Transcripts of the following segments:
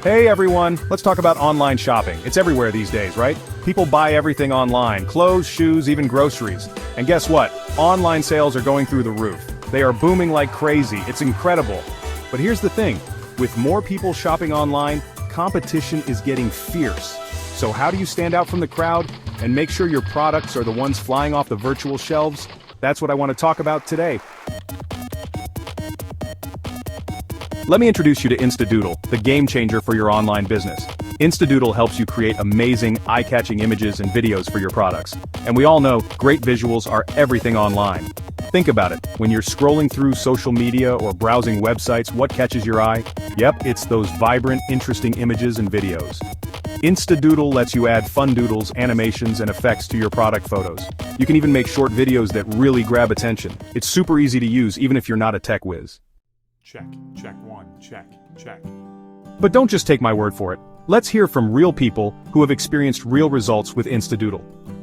Hey everyone, let's talk about online shopping. It's everywhere these days, right? People buy everything online, clothes, shoes, even groceries. And guess what? Online sales are going through the roof. They are booming like crazy. It's incredible. But here's the thing, with more people shopping online, competition is getting fierce. So how do you stand out from the crowd and make sure your products are the ones flying off the virtual shelves? That's what I want to talk about today. Let me introduce you to InstaDoodle, the game changer for your online business. InstaDoodle helps you create amazing, eye-catching images and videos for your products. And we all know, great visuals are everything online. Think about it, when you're scrolling through social media or browsing websites, what catches your eye? Yep, it's those vibrant, interesting images and videos. InstaDoodle lets you add fun doodles, animations, and effects to your product photos. You can even make short videos that really grab attention. It's super easy to use even if you're not a tech whiz. Check one, check. But don't just take my word for it. Let's hear from real people who have experienced real results with InstaDoodle.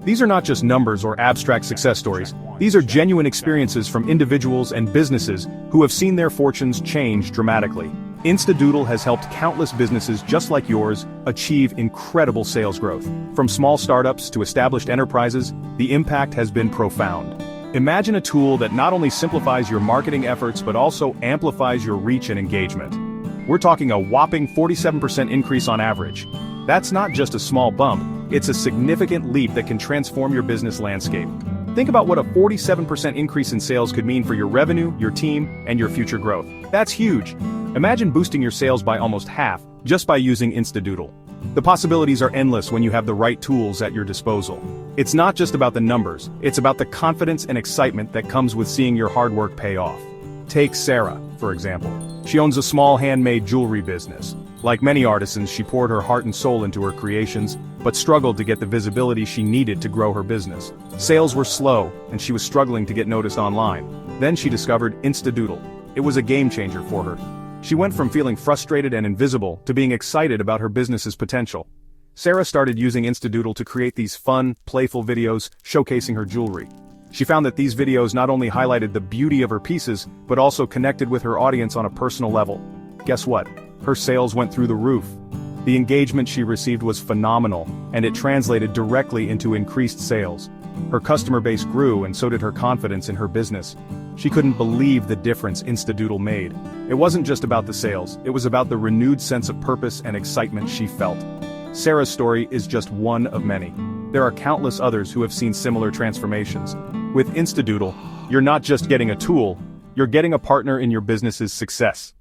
These are not just numbers or abstract success stories. These are genuine experiences from individuals and businesses who have seen their fortunes change dramatically. InstaDoodle has helped countless businesses just like yours achieve incredible sales growth. From small startups to established enterprises, the impact has been profound. Imagine a tool that not only simplifies your marketing efforts but also amplifies your reach and engagement. We're talking a whopping 47% increase on average. That's not just a small bump, it's a significant leap that can transform your business landscape. Think about what a 47% increase in sales could mean for your revenue, your team, and your future growth. That's huge. Imagine boosting your sales by almost half just by using InstaDoodle. The possibilities are endless when you have the right tools at your disposal. It's not just about the numbers, it's about the confidence and excitement that comes with seeing your hard work pay off. Take Sarah, for example. She owns a small handmade jewelry business. Like many artisans, she poured her heart and soul into her creations, but struggled to get the visibility she needed to grow her business. Sales were slow, and she was struggling to get noticed online. Then she discovered InstaDoodle. It was a game changer for her. She went from feeling frustrated and invisible to being excited about her business's potential. Sarah started using InstaDoodle to create these fun, playful videos showcasing her jewelry. She found that these videos not only highlighted the beauty of her pieces, but also connected with her audience on a personal level. Guess what? Her sales went through the roof. The engagement she received was phenomenal, and it translated directly into increased sales. Her customer base grew, and so did her confidence in her business. She couldn't believe the difference InstaDoodle made. It wasn't just about the sales, it was about the renewed sense of purpose and excitement she felt. Sarah's story is just one of many. There are countless others who have seen similar transformations. With InstaDoodle, you're not just getting a tool, you're getting a partner in your business's success.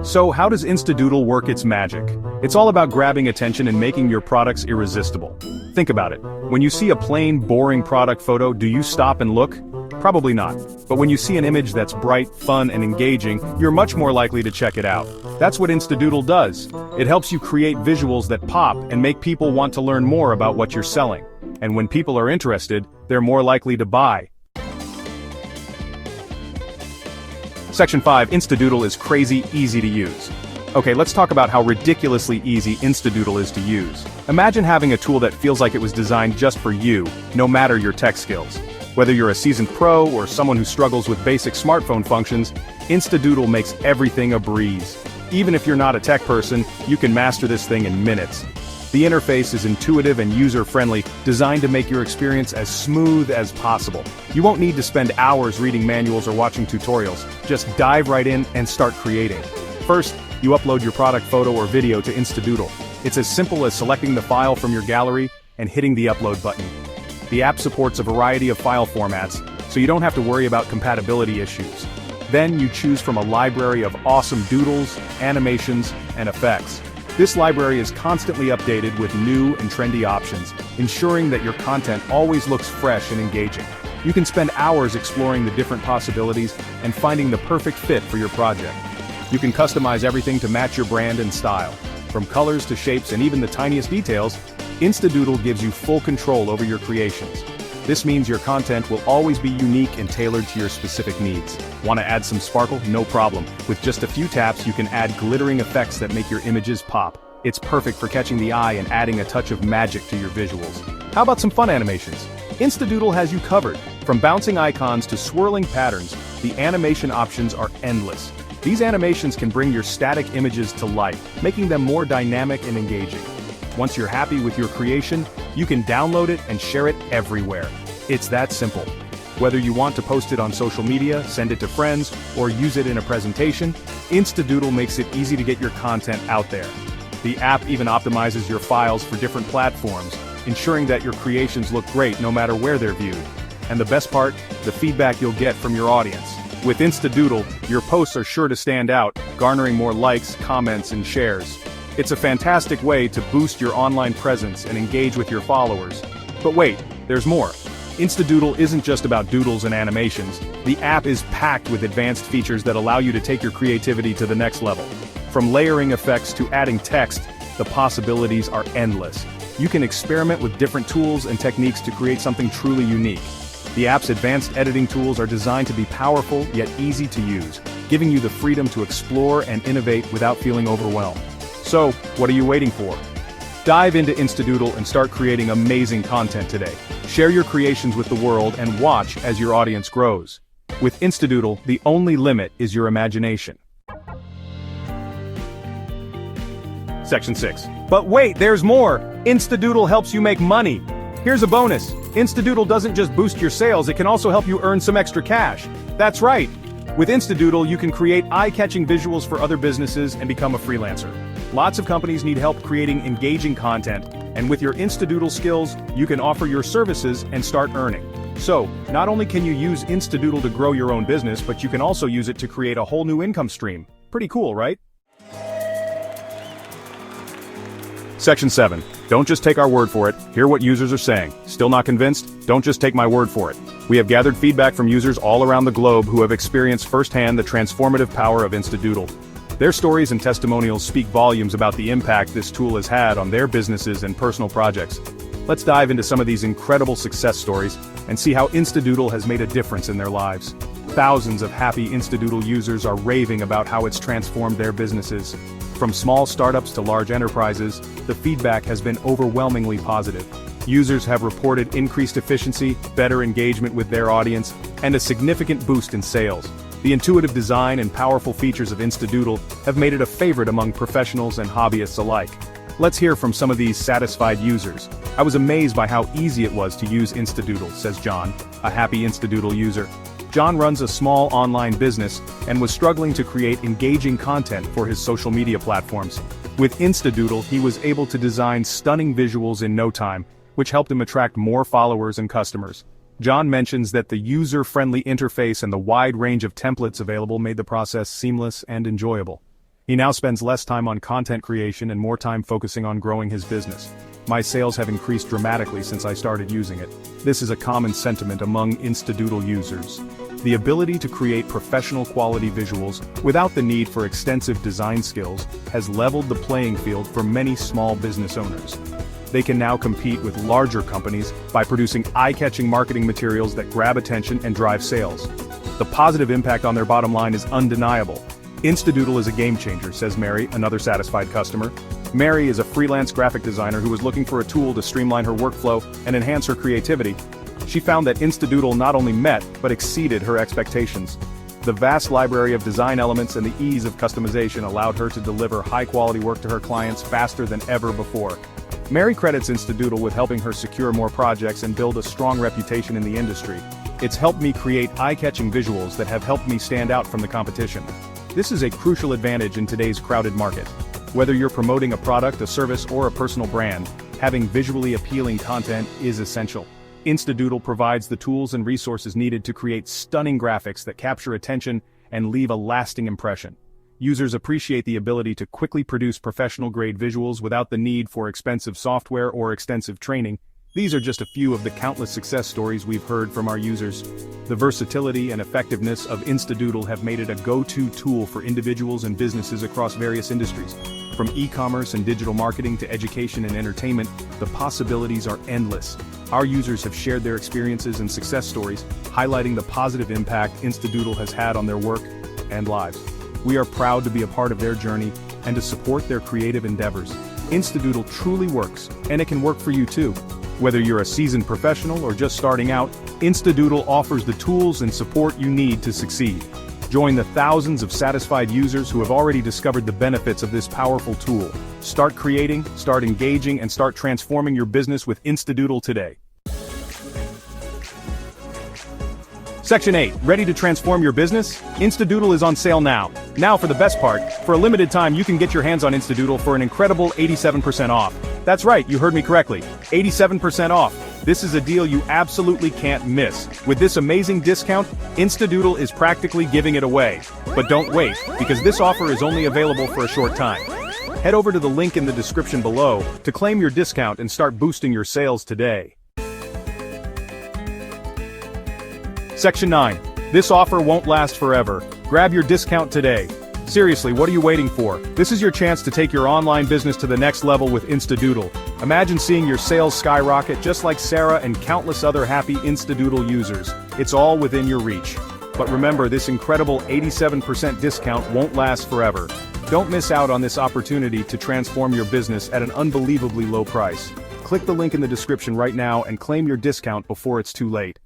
So how does InstaDoodle work its magic? It's all about grabbing attention and making your products irresistible. Think about it. When you see a plain, boring product photo, do you stop and look? Probably not. But when you see an image that's bright, fun, and engaging, you're much more likely to check it out. That's what InstaDoodle does. It helps you create visuals that pop and make people want to learn more about what you're selling. And when people are interested, they're more likely to buy. Section 5, InstaDoodle is crazy easy to use. Okay, let's talk about how ridiculously easy InstaDoodle is to use. Imagine having a tool that feels like it was designed just for you, no matter your tech skills. Whether you're a seasoned pro or someone who struggles with basic smartphone functions, InstaDoodle makes everything a breeze. Even if you're not a tech person, you can master this thing in minutes. The interface is intuitive and user-friendly, designed to make your experience as smooth as possible. You won't need to spend hours reading manuals or watching tutorials. Just dive right in and start creating. First, you upload your product photo or video to InstaDoodle. It's as simple as selecting the file from your gallery and hitting the upload button. The app supports a variety of file formats, so you don't have to worry about compatibility issues. Then you choose from a library of awesome doodles, animations, and effects. This library is constantly updated with new and trendy options, ensuring that your content always looks fresh and engaging. You can spend hours exploring the different possibilities and finding the perfect fit for your project. You can customize everything to match your brand and style. From colors to shapes and even the tiniest details, InstaDoodle gives you full control over your creations. This means your content will always be unique and tailored to your specific needs. Want to add some sparkle? No problem. With just a few taps, you can add glittering effects that make your images pop. It's perfect for catching the eye and adding a touch of magic to your visuals. How about some fun animations? InstaDoodle has you covered. From bouncing icons to swirling patterns, the animation options are endless. These animations can bring your static images to life, making them more dynamic and engaging. Once you're happy with your creation, you can download it and share it everywhere. It's that simple. Whether you want to post it on social media, send it to friends, or use it in a presentation, InstaDoodle makes it easy to get your content out there. The app even optimizes your files for different platforms, ensuring that your creations look great no matter where they're viewed. And the best part, the feedback you'll get from your audience. With InstaDoodle, your posts are sure to stand out, garnering more likes, comments, and shares. It's a fantastic way to boost your online presence and engage with your followers. But wait, there's more. InstaDoodle isn't just about doodles and animations. The app is packed with advanced features that allow you to take your creativity to the next level. From layering effects to adding text, the possibilities are endless. You can experiment with different tools and techniques to create something truly unique. The app's advanced editing tools are designed to be powerful yet easy to use, giving you the freedom to explore and innovate without feeling overwhelmed. So, what are you waiting for? Dive into InstaDoodle and start creating amazing content today. Share your creations with the world and watch as your audience grows. With InstaDoodle, the only limit is your imagination. Section 6. But wait, there's more! InstaDoodle helps you make money! Here's a bonus. InstaDoodle doesn't just boost your sales, it can also help you earn some extra cash. That's right! With InstaDoodle, you can create eye-catching visuals for other businesses and become a freelancer. Lots of companies need help creating engaging content, and with your InstaDoodle skills, you can offer your services and start earning. So, not only can you use InstaDoodle to grow your own business, but you can also use it to create a whole new income stream. Pretty cool, right? Section 7. Don't just take our word for it, hear what users are saying. Still not convinced? Don't just take my word for it. We have gathered feedback from users all around the globe who have experienced firsthand the transformative power of InstaDoodle. Their stories and testimonials speak volumes about the impact this tool has had on their businesses and personal projects. Let's dive into some of these incredible success stories and see how InstaDoodle has made a difference in their lives. Thousands of happy InstaDoodle users are raving about how it's transformed their businesses. From small startups to large enterprises, the feedback has been overwhelmingly positive. Users have reported increased efficiency, better engagement with their audience, and a significant boost in sales. The intuitive design and powerful features of InstaDoodle have made it a favorite among professionals and hobbyists alike. Let's hear from some of these satisfied users. I was amazed by how easy it was to use InstaDoodle, says John, a happy InstaDoodle user. John runs a small online business and was struggling to create engaging content for his social media platforms. With InstaDoodle, he was able to design stunning visuals in no time, which helped him attract more followers and customers. John mentions that the user-friendly interface and the wide range of templates available made the process seamless and enjoyable. He now spends less time on content creation and more time focusing on growing his business. My sales have increased dramatically since I started using it. This is a common sentiment among InstaDoodle users. The ability to create professional quality visuals without the need for extensive design skills has leveled the playing field for many small business owners. They can now compete with larger companies by producing eye-catching marketing materials that grab attention and drive sales. The positive impact on their bottom line is undeniable. InstaDoodle is a game changer, says Mary, another satisfied customer. Mary is a freelance graphic designer who was looking for a tool to streamline her workflow and enhance her creativity. She found that InstaDoodle not only met, but exceeded her expectations. The vast library of design elements and the ease of customization allowed her to deliver high-quality work to her clients faster than ever before. Mary credits InstaDoodle with helping her secure more projects and build a strong reputation in the industry. It's helped me create eye-catching visuals that have helped me stand out from the competition. This is a crucial advantage in today's crowded market. Whether you're promoting a product, a service, or a personal brand, having visually appealing content is essential. InstaDoodle provides the tools and resources needed to create stunning graphics that capture attention and leave a lasting impression. Users appreciate the ability to quickly produce professional-grade visuals without the need for expensive software or extensive training. These are just a few of the countless success stories we've heard from our users. The versatility and effectiveness of InstaDoodle have made it a go-to tool for individuals and businesses across various industries. From e-commerce and digital marketing to education and entertainment, the possibilities are endless. Our users have shared their experiences and success stories, highlighting the positive impact InstaDoodle has had on their work and lives. We are proud to be a part of their journey and to support their creative endeavors. InstaDoodle truly works, and it can work for you too. Whether you're a seasoned professional or just starting out, InstaDoodle offers the tools and support you need to succeed. Join the thousands of satisfied users who have already discovered the benefits of this powerful tool. Start creating, start engaging, and start transforming your business with InstaDoodle today. Section 8. Ready to transform your business? InstaDoodle is on sale now. Now for the best part, for a limited time you can get your hands on InstaDoodle for an incredible 87% off. That's right, you heard me correctly. 87% off. This is a deal you absolutely can't miss. With this amazing discount, InstaDoodle is practically giving it away. But don't wait, because this offer is only available for a short time. Head over to the link in the description below to claim your discount and start boosting your sales today. Section 9. This offer won't last forever. Grab your discount today. Seriously, what are you waiting for? This is your chance to take your online business to the next level with InstaDoodle. Imagine seeing your sales skyrocket just like Sarah and countless other happy InstaDoodle users. It's all within your reach. But remember, this incredible 87% discount won't last forever. Don't miss out on this opportunity to transform your business at an unbelievably low price. Click the link in the description right now and claim your discount before it's too late.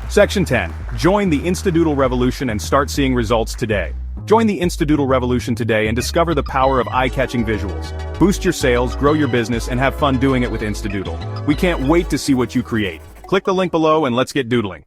Section 10. Join the InstaDoodle Revolution and start seeing results today. Join the InstaDoodle Revolution today and discover the power of eye-catching visuals. Boost your sales, grow your business, and have fun doing it with InstaDoodle. We can't wait to see what you create. Click the link below and let's get doodling.